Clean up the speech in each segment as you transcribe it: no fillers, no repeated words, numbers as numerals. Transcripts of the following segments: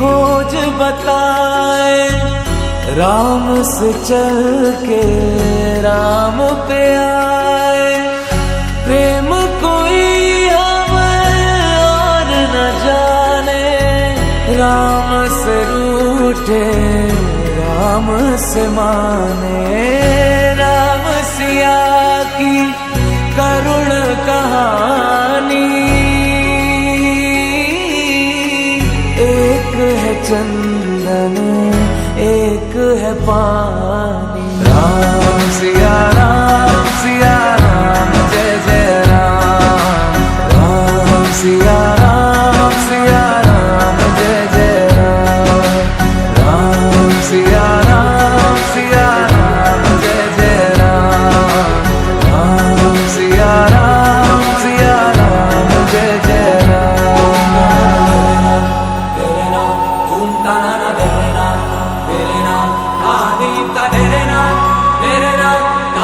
खोज बताए, राम से चल के राम पे आए। प्रेम कोई हमें और न जाने, राम से रूठे राम से माने। राम सिया की करुण कहानी, एक है चंदन एक है पानी। राम सिया राम जय जय राम। राम सिया राम जय जय राम। राम सिया राम जय जय राम। राम सिया राम जय जय राम। तेरे नाम धूम ताना तेरे नाम आदि का तेरे नाम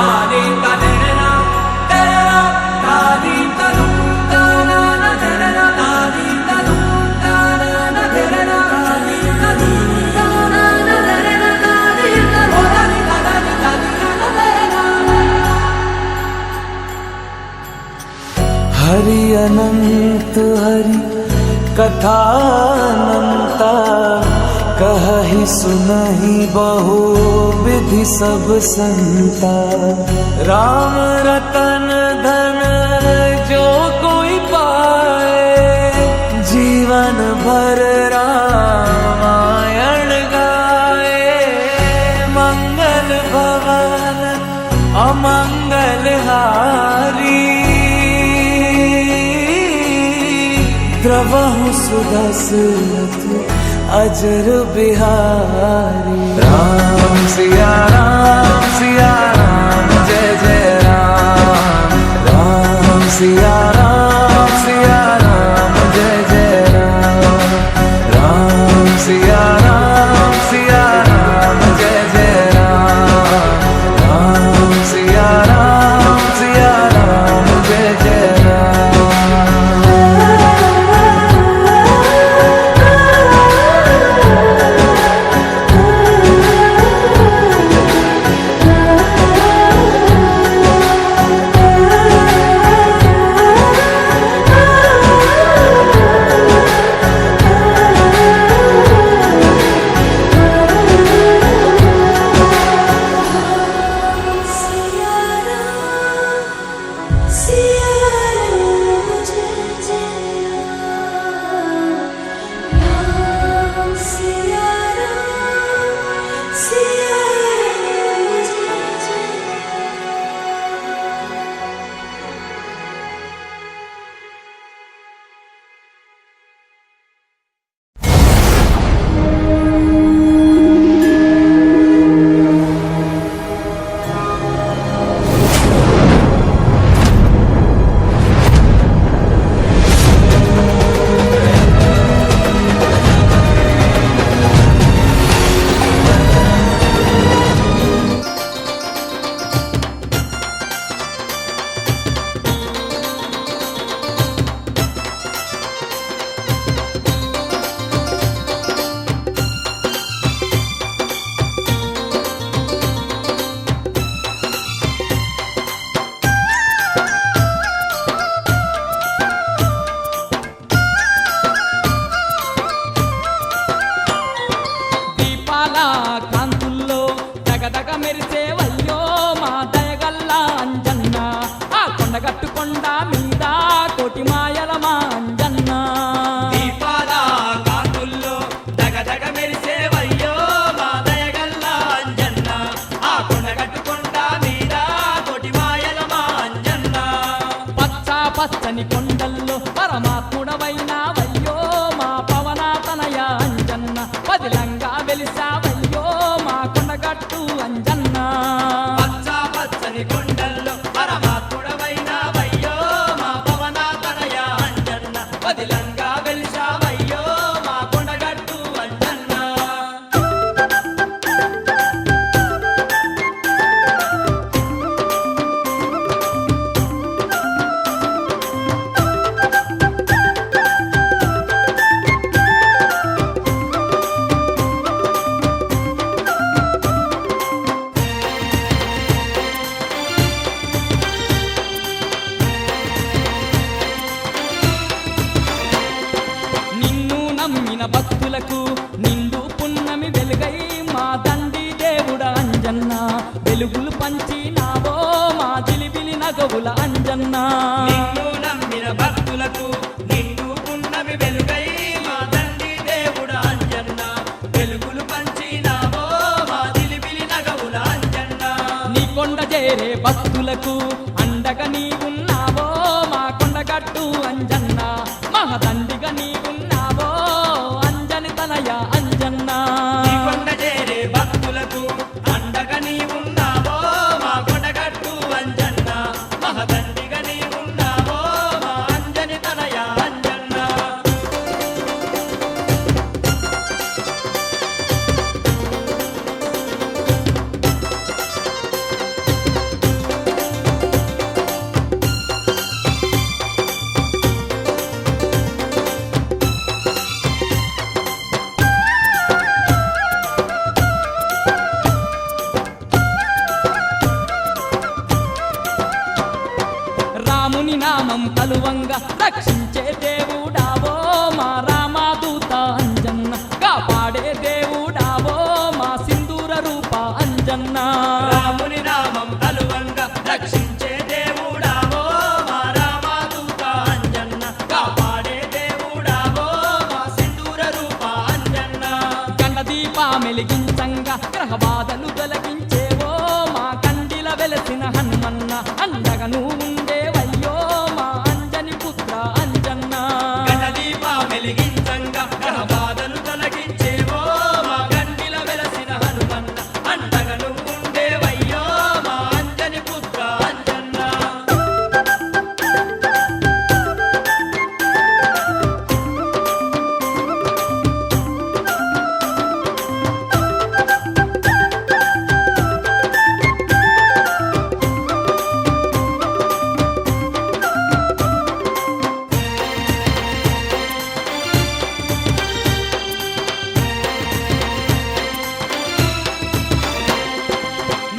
आदि का तेरे नाम आदि का धूम ताना तेरे नाम आदि का धूम ताना तेरे नाम आदि का धूम ताना तेरे नाम आदि का होदानी दादानी दादी तेरे नाम। हरि अनंत हरि कथा अनंता, कहि सुनहि बहु विधि सब संता। राम रतन धन जो कोई पाए, जीवन भर रामायण गाए। मंगल भवन अमंगल हारी, द्रवहु सुदशरथ अजर बिहारी। राम सिया राम जय जय राम। राम सिया राम जय जय राम। राम सिया राम जय जय राम। राम सिया राम जय जय राम। పచ్చని కొండల్లో పరమాత్ముడవైనావయ్యో మా పవనాతనయ అంజన్న, పదిలంగా వెలిసావయ్యో మా కొండగట్టు అంజన్న. పచ్చ పచ్చని కొండల్లో పరమాత్ముడవైనావయ్యో మా పవనాతనయ అంజన్న, పదిలంగా వెలిసావయ్యో మా కొండగట్టు అంజన్న. వెలుగులు పంచినావో మా జిలిబిలి నగవుల అంజన్న. నిన్ను నమ్మిన భక్తులకు నిన్ను పున్నమి వెలుగై మా తండ్రి దేవుడా అంజన్న. వెలుగులు పంచినావో మా జిలిబిలి నగవుల అంజన్న. నీ కొండ చేరే భక్తులకు అండగా నీవున్నావో మా కొండగట్టు అంజన్న. మహదండిగా నీవున్నావో అంజని తనయ అంజన్న. నీ కొండ చేరే భక్తులకు అండగా నీవున్నావో మా కొండగట్టు అంజన్న. మహదండిగా నీవున్నావో మా అంజని తనయ అంజన్న. రాముని నామం కలువంగా రక్షించే దేవుడావో మా రామదూత అంజన్న. కాపాడే దేవుడావో మా సింధూర రూప అంజన్న. రాముని నామం కలువంగా రక్షించే దేవుడావో మా రామదూత అంజన్న. కాపాడే దేవుడావో మా సింధూర రూప అంజన్న. గండ దీప మెలిగించంగా గ్రహ బాధలు తొలగించేవో మా కండిల వెలసిన హనుమన్న. అండగా నువ్వుండేవయ్యో మా అంజని పుత్ర అంజన్న. గణదీప వెలిగించంగా గ్రహ బాధలు తొలగించేవో మా గండిల వెలసిన హనుమన్న. అండగా నువ్వుండేవయ్యో మా అంజని పుత్ర అంజన్న.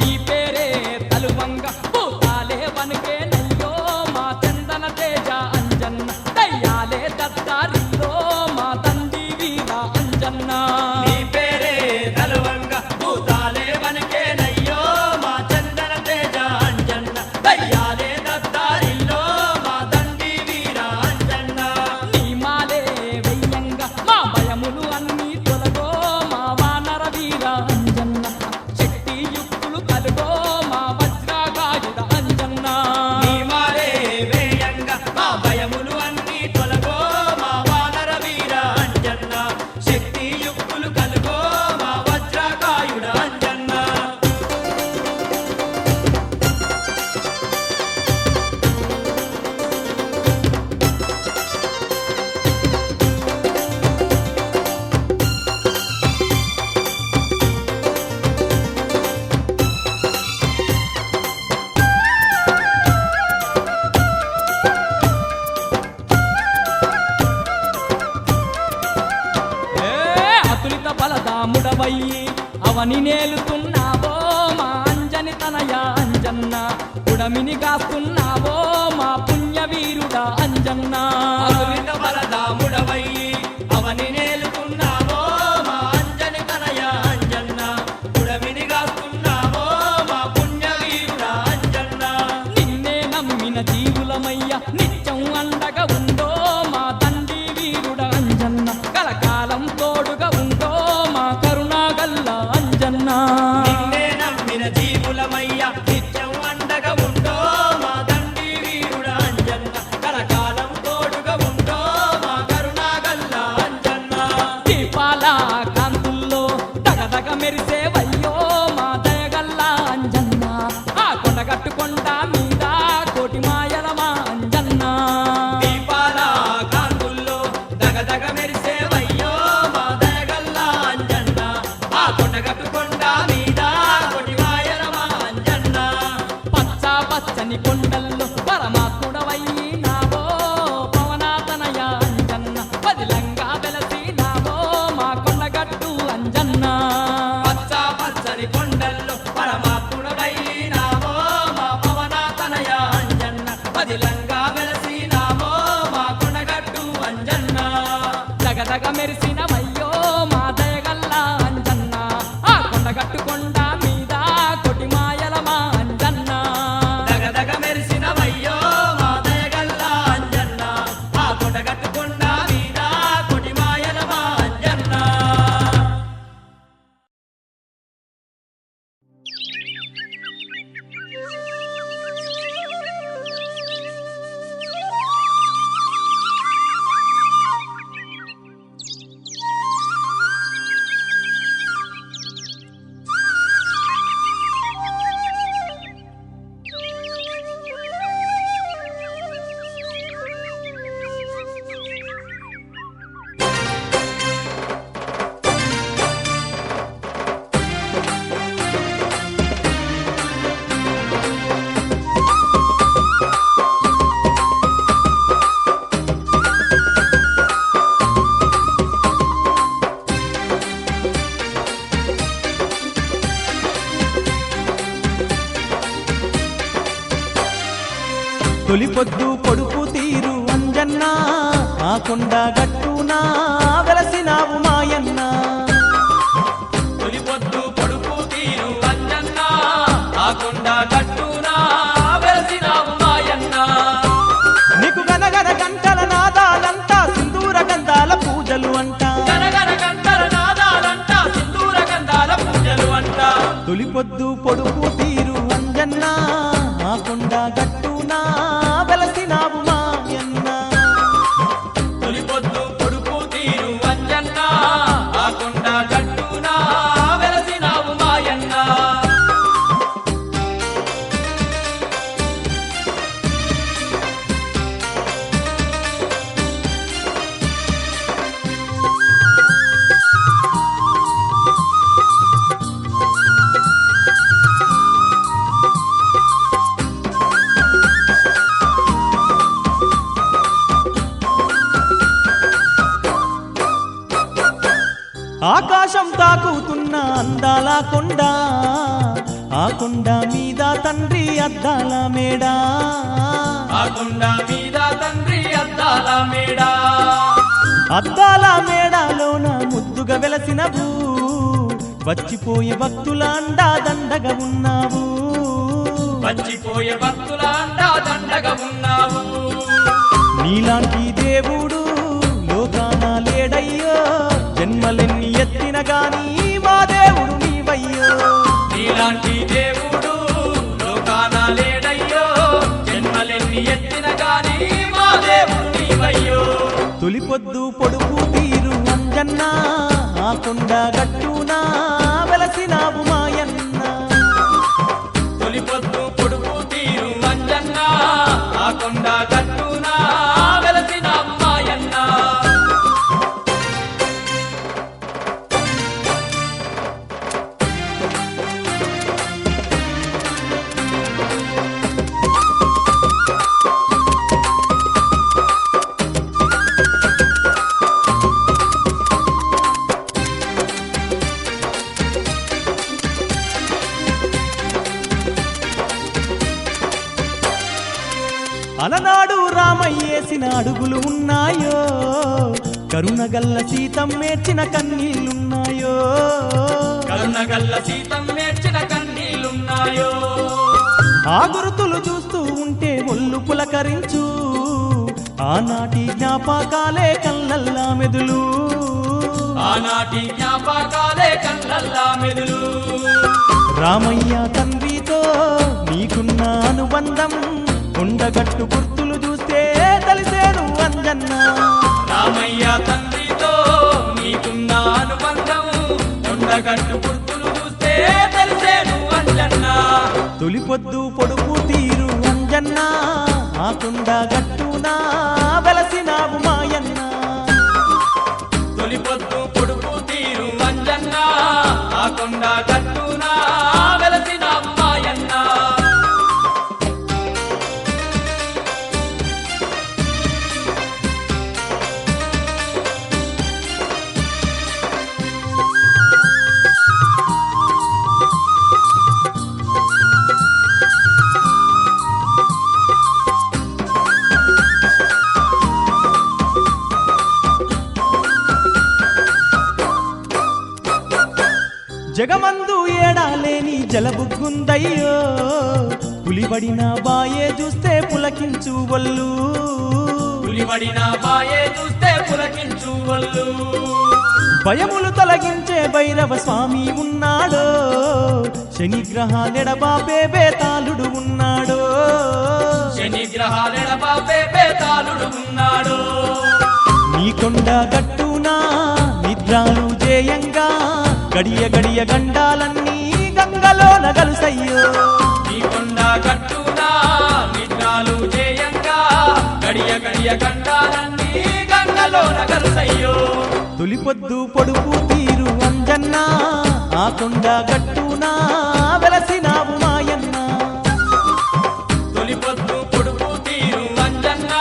నీ పేరే తలువంగా భూతాలే వనకేనయ్యో మా చందన తేజ అంజన్న. దయ్యాలే దత్తారిలో మా తండ్రి వీర అంజన్న. నీ పేరే తలువంగా భూతాలే వనకేనయ్యో మా చందన తేజ అంజన్న. దయ్యాలే దత్తారిల్లో మా దండి వీర అంజన్న. నీ మాలే వెయ్యంగా మా భయములు అన్నీ తొలగో మా వానర వీర అంజన్న. శక్తి యుక్తులు కలుగో మా వజ్రగాయుడ అంజన్న. నీ మారే వేయంగా మా భయములు అన్నీ తొలగో మా వానర వీర అంజన్న. శక్తి యుక్తులు కలుగో మా వజ్రకాయుడ అంజన్న. ఏ అతులిత బలదాముడవయ్యి అవని నేలుతున్నావో మా అంజని తనయ అంజన్న. ఉడమిని కాస్తున్నావో మా పుణ్యవీరుడా అంజన్న. అతులిత బలదాముడవయ్యి అవని నేలుతున్నావో మా అంజని తనయ అంజన్న. ఉడమిని గాస్తున్నావో మా పుణ్యవీరుడ అంజన్న. నిన్నే నమ్మిన జీవులమయ్య నిత్యం అండగా ఉందో మా తండ్రి వీరుడ అంజన్న. కలకాలం తోడుగా ఉందో మా కరుణాగల్ల అంజన్న. నిన్నే నమ్మిన జీవులమయ్య నిత్యం అండగా ఉంటో మా తండ్రి వీరుడ అంజన్న. కలకాలం తోడుగా ఉంటో మా కరుణాగల్ల అంజన్న. దీపాల కాంతుల్లో దగదగ మెరిసేవయ్యో మా దయగల్ల అంజన్న. ఆ కొండగట్టు కొండ మీద కోటి మాయల మా అంజన్న. పొడుపు తీరు అంజన్న ఆ కొండ గట్టునా వెలసినావు మాయన్న తొలి పొద్దు పొడుపు తీరు అంజన్న ఆ కొండ గట్టునా వెలసినావు మాయన్న నీకు గనగన గంటల నాదాలంతా సింధూర గంధాల పూజలు అంట గనగన గంటల నాదాలంట సింధూర గంధాల పూజలు అంట తొలి పొద్దు పొడుపు తీరు అంజన్న ఆ కొండ గట్టునా వెలసినావు మాయన్న తొలి పొద్దు పొడుపు తీరు అంజన్న ఆ కొండ గట్టునా వెలసినావు మాయన్న ఆకాశం తాకుతున్న అందాల కొండ ఆ కొండ మీద తండ్రి అద్దాల మేడా ఆ కొండ మీద తండ్రి అద్దాల మేడ అద్దాల మేడాలోన ముద్దుగా వెలసినవు వచ్చిపోయే భక్తుల అండా దండగా ఉన్నావు వచ్చిపోయే భక్తుల అండా దండగా ఉన్నావు నీలాంటి దేవుడు లోకాన లేడయ్యో జన్మలెన్ని ఎత్తిన గాని మా దేవుడు నీవయ్యో నీలాంటి దేవుడు లోకాన లేడయ్యో జన్మలెన్ని ఎత్తిన గాని మా దేవుడు నీవయ్యో తొలి పొద్దు పొడుపు తీరు అంజన్న ఆ కొండ గట్టునా వెలసినావు మాయన్న తొలి పొద్దు పొడుపు తీరు అంజన్న ఆ కొండ గట్టునా వెలసినావు మాయన్న అలనాడు రామయ్యేసిన అడుగులు ఉన్నాయో కరుణగల్ల సీతం మేర్చిన కన్నీళ్లున్నాయో కరుణగల్ల సీతం నేర్చిన కన్నీలున్నాయో ఆ గురుతులు చూస్తూ ఉంటే ఒళ్ళు పులకరించు ఆనాటి జ్ఞాపకాలే కళ్ళల్లా మెదులు ఆనాటి జ్ఞాపకాలే కళ్ళల్లా మెదులు రామయ్య తండ్రితో నీకున్న అనుబంధం కొండగట్టు గుర్తులు చూస్తే తెలిసేను అంజన్న రామయ్య తండ్రితో నీకున్న అనుబంధం కొండగట్టు గుర్తులు చూస్తే తెలిసేను అంజన్న తొలి పొద్దు పొడుపు తీరు అంజన్న ఆ కొండ గట్టునా వెలసినావు మాయన్న తొలి పొద్దు పొడుపు తీరు అంజన్న ఆ కొండ గట్టునా వెలసినావు మాయన్న జగమందు ఏడాలేని జలబుగ్గుందయ్యో పులిబడిన బాయే చూస్తే పులకించు వల్లు పులిబడిన బాయే చూస్తే పులకించు వల్లు భయములు తొలగించే భైరవ స్వామి ఉన్నాడో శనిగ్రహాలెడబాపే బేతాళుడు ఉన్నాడో శని గ్రహాలెడబాపే బేతాళుడు ఉన్నాడు నీ కొండ గట్టునా నిద్రాలు జేయంగా గడియ గడియ గండాలన్నీ గంగలో నగలుసయ్యో నీ కొండ గట్టునా నిద్రాలు జేయంగా గడియ గడియ గండాలన్నీ గంగలో నగలుసయ్యో తొలి పొద్దు పొడుపు తీరు అంజన్న ఆ కొండ గట్టునా వెలసినావు మాయన్న తొలి పొద్దు పొడుపు తీరు అంజన్న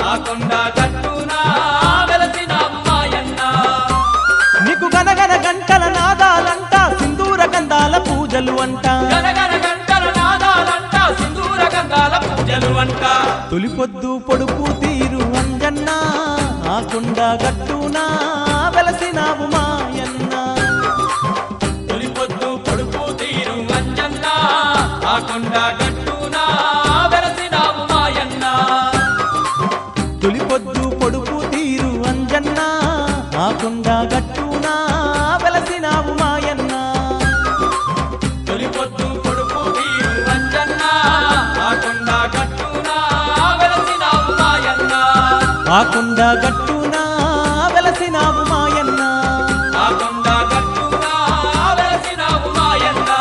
ఆ కొండ గట్టునా వెలసినావు మాయన్న నీకు గనగన గంటల నాదాలంట సింధూర గంధాల పూజలు అంట గనగన గంటల నాదాలంట సింధూర గంధాల పూజలు అంట తొలి తొలిపొద్దు పొడుపు తీరు అంజన్న ఆ కొండ గట్టునా వెలసినావు మాయన్న. తొలిపొద్దు పొడుపు తీరు అంజన్న ఆ కొండ గట్టునా వెలసినావు మాయన్న. తొలిపొద్దు పొడుపు తీరు అంజన్న ఆ కొండ గట్టునా వెలసినావు మాయన్న. తొలిపొద్దు పొడుపు తీరు అంజన్న ఆ కొండ గట్టునా వెలసినావు మాయన్న. ఆ కొండ గట్టునా వెలసినావు మాయన్న. ఆ కొండ గట్టునా వెలసినావు మాయన్న.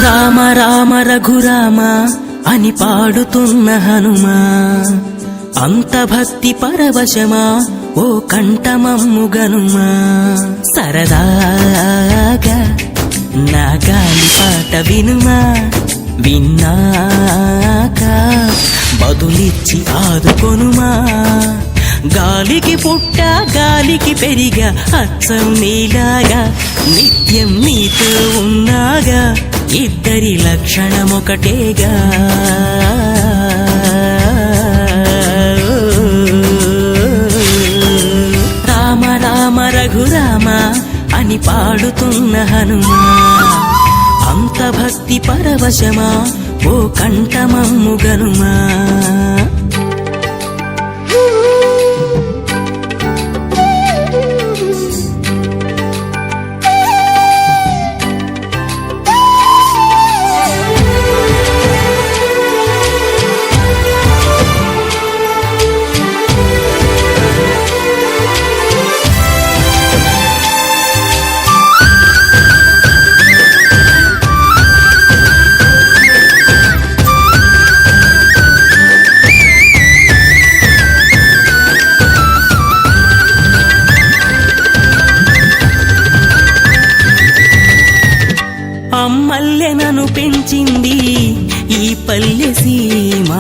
రామ రామ రఘురామ అని పాడుతున్న హనుమా, అంత భక్తి పరవశమా ఓ కంఠమమ్ము గనుమా. సరదాగా నా గాలి పాట వినుమా, విన్నాక బదులిచ్చి ఆదుకొనుమా. గాలికి పుట్ట గాలికి పెరిగా అచ్చం నీలాగా, నిత్యం నీతో ఉన్నాగా ఇద్దరి లక్షణమొకటేగా. రామ రామ రఘురామ అని పాడుతున్న హనుమా, అంత భక్తి పరవశమా ఓ కంఠమమ్ము గనుమా. అమ్మల్లెనను పెంచింది ఈ పల్లె సీమ,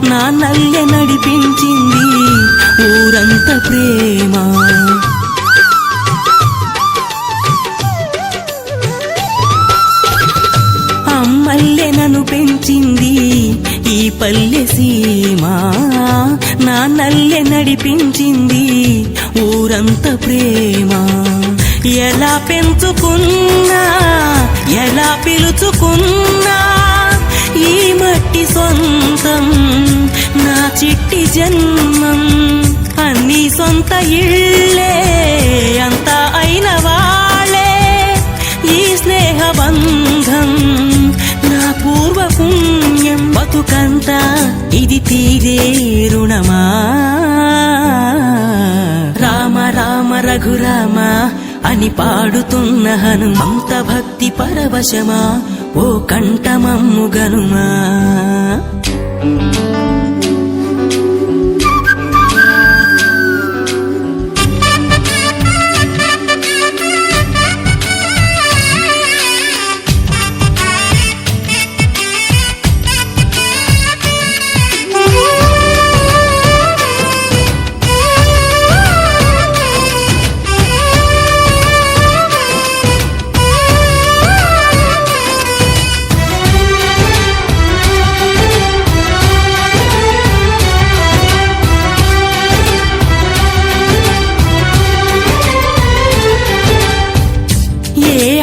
నాన్నల్లె నడిపించింది ఊరంత ప్రేమ. అమ్మల్లెనను పెంచింది ఈ పల్లె సీమ, నాన్నల్లె నడిపించింది ఊరంత ప్రేమ. ఎలా పెంచుకున్నా ఎలా పిలుచుకున్నా ఈ మట్టి సొంతం నా చిట్టి జన్మం. అన్ని సొంత ఇళ్ళే అంత అయిన వాళ్ళే ఈ స్నేహ బంధం నా పూర్వ పుణ్యం. బతుకంతా ఇది తీరే రుణమా. రామ రామ రఘురామ అని పాడుతున్న హనుమంత భక్తి పరవశమా ఓ కంఠమమ్ము గనుమా.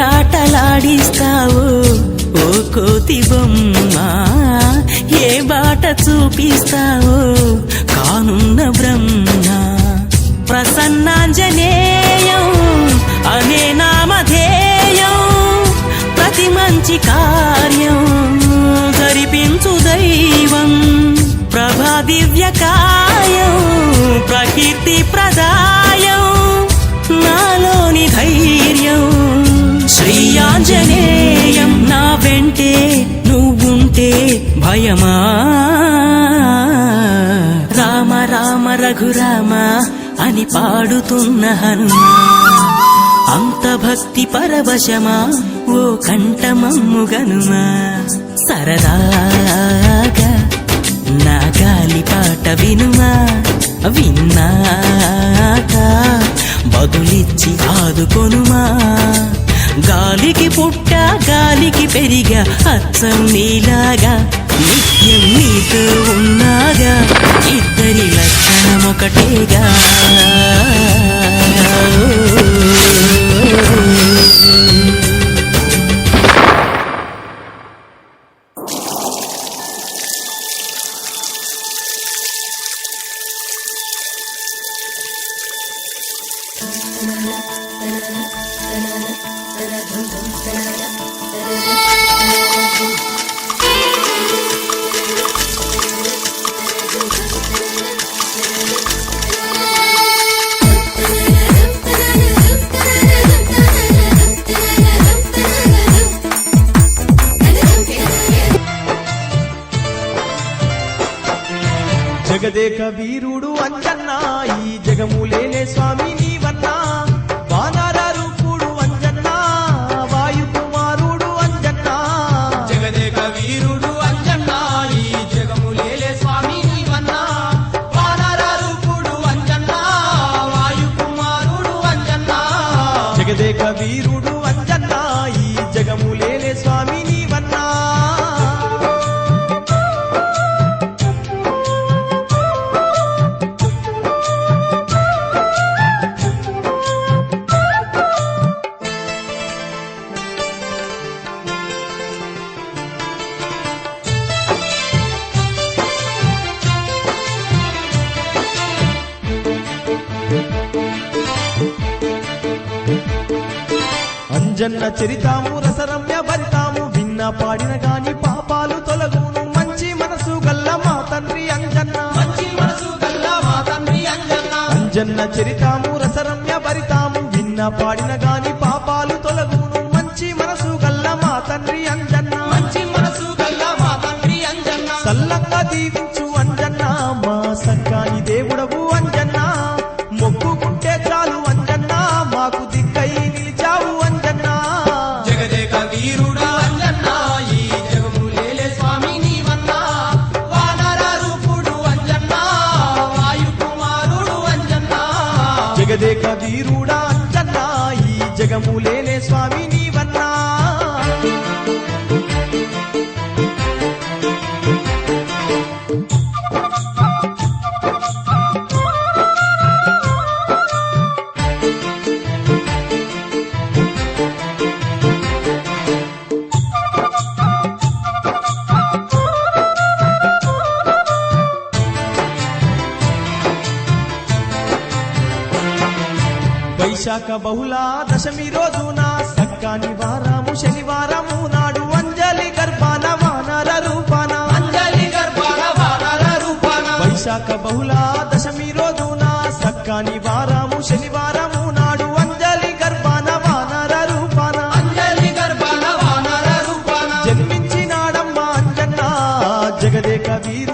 ఆటలాడిస్తావు ఓ కోతి బొమ్మ, ఏ బాట చూపిస్తావు కానున్న బ్రహ్మ. ప్రసన్నాంజనేయం అనే నామధేయం, ప్రతి మంచి కార్యం జరిపించు దైవం. ప్రభా దివ్య కాయం ప్రకీర్తి ప్రదాయం, నాలోని ధైర్యం శ్రీ ఆంజనేయం. నా వెంటే నువ్వుంటే భయమా. రామ రామ రఘురామ అని పాడుతున్న హనుమా, అంత భక్తి పరవశమా ఓ కంఠమమ్ము గనుమా. సరదాగా నా గాలి పాట వినుమా, విన్నాక బదులిచ్చి ఆదుకొనుమా. గాలికి పుట్ట గాలికి పెరిగా అచ్చం నీలాగా నిత్యం నీతో ఉన్నాగా ఇద్దరి లక్షణం ఒకటేగా జగదేక వీరుడు అంజన్న ఈ జగములేలే స్వామి నీవన్నా వానర రూపుడు అంజన్న వాయు కుమారుడు అంజన్న జగదేక వీరుడు అంజన్న ఈ జగములేలే స్వామి నీవన్నా వానర రూపుడు అంజన్న వాయు కుమారుడు అంజన్న జగదేక వీరుడు అంజన్న ఈ జగములేలే స్వామి నీవన్నా అంజన్న చరితాము రసరమ్య భరితాము విన్న పాడిన గాని పాపాలు తొలగును మంచి మనసు గల్ల మా తండ్రి అంజన్న మంచి మనసు గల్ల మా తండ్రి అంజన్న అంజన్న చరితాము రసరమ్య భరితాము విన్న పాడిన గాని పాపాలు తొలగును మంచి మనసు గల్ల మా తండ్రి అంజన్న మంచి మనసు గల్ల మా తండ్రి అంజన్న సల్లంగా దీవించు అంజన్న మా సక్కాని దేవుడవు అంజన్న మొక్కుకుంటే చాలు అంజన్న మాకు దిక్కై నిలిచావు అంజన్న జగదేక వీరుడా అంజన్న ఈ జగములేలే స్వామి నీవన్నా వానర రూపుడు అంజన్న వాయు కుమారుడు అంజన్న జగదేక వీరుడా అంజన్న ఈ జగములేలే స్వామి నీవన్నా వైశాఖ బహుళ దశమి రోజున సక్కాని వారము శనివారము నాడు అంజలి గర్భాన వానర రూపాన అంజలి గర్భాల వానర రూపాన వైశాఖ బహుళ దశమి రోజున సక్కాని వారము శనివారము నాడు అంజలి గర్భాన వానర రూపాన అంజలి గర్భాల వానర రూపాన జన్మించినాడమ్మ అంజన్న జగదేక వీరు